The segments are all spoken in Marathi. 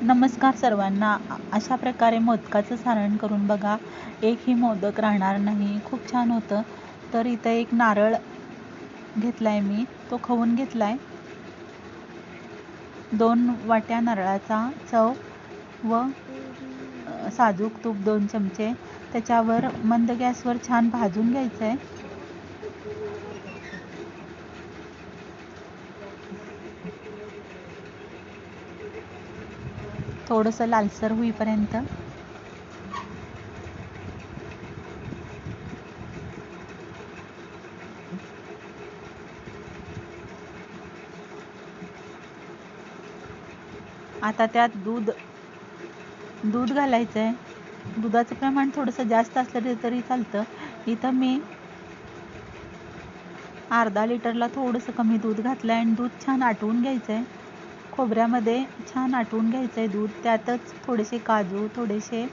नमस्कार सर्वांना. अशा प्रकारे मोदकाचं सारण करून बघा. एकही मोदक राहणार नाही. खूप छान होतं. तर इथं एक नारळ घेतलाय मी, तो खवून घेतलाय. 2 वाट्या नारळाचा चव व साजूक तूप 2 चमचे त्याच्यावर मंद गॅसवर छान भाजून घ्यायचं आहे. थोडंसं लालसर होईपर्यंत. आता त्यात दूध घालायचं आहे. दुधाचं प्रमाण थोडंसं जास्त असलं तरी चालतं. इथं मी अर्धा लिटरला थोडंसं कमी दूध घातलं आहे आणि दूध छान आटवून घ्यायचं आहे. खोबऱ्यामध्ये छान आटवून घ्यायचं आहे दूध. त्यातच थोडेसे काजू, थोडेसे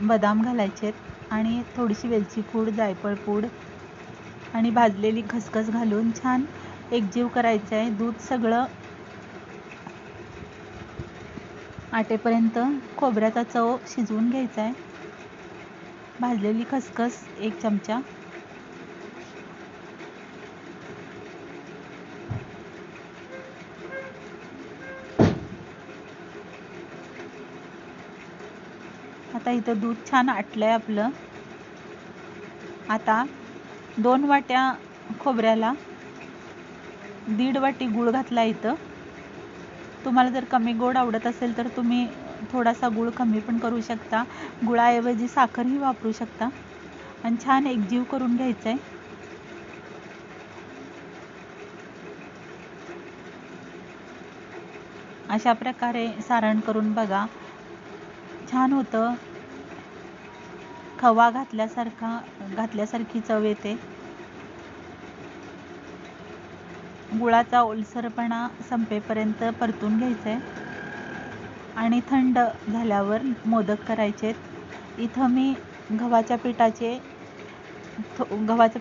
बदाम घालायचे आहेत आणि थोडीशी वेलची पूड, जायफळ पूड आणि भाजलेली खसखस घालून छान एकजीव करायचं आहे. दूध सगळं आटेपर्यंत खोबऱ्याचा चव शिजवून घ्यायचा आहे. भाजलेली खसखस 1 चमचा, आता इथं दूध छान आटलंय आपलं. आता 2 वाट्या खोबऱ्याला 1.5 वाटी गूळ घातला. इथं तुम्हाला जर कमी गोड आवडत असेल तर तुम्ही थोडासा गूळ कमी पण करू शकता. गुळाऐवजी साखरही वापरू शकता. आणि छान एकजीव करून घ्यायचं आहे. अशा प्रकारे सारण करून बघा. छान होतं. खवा घातल्यासारखी चव येते. गुळाचा ओलसरपणा संपेपर्यंत परतून घ्यायचं आहे आणि थंड झाल्यावर मोदक करायचे. इथं मी गव्हाचं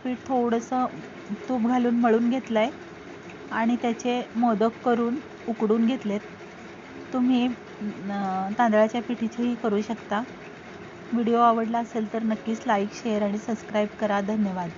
पीठ थोडंसं तूप घालून मळून घेतलं आहे आणि त्याचे मोदक करून उकडून घेतलेत. तुम्ही तांदळाच्या पिठीचेही करू शकता. व्हिडिओ आवडला असेल तर नक्कीच लाईक, शेअर आणि सबस्क्राईब करा. धन्यवाद.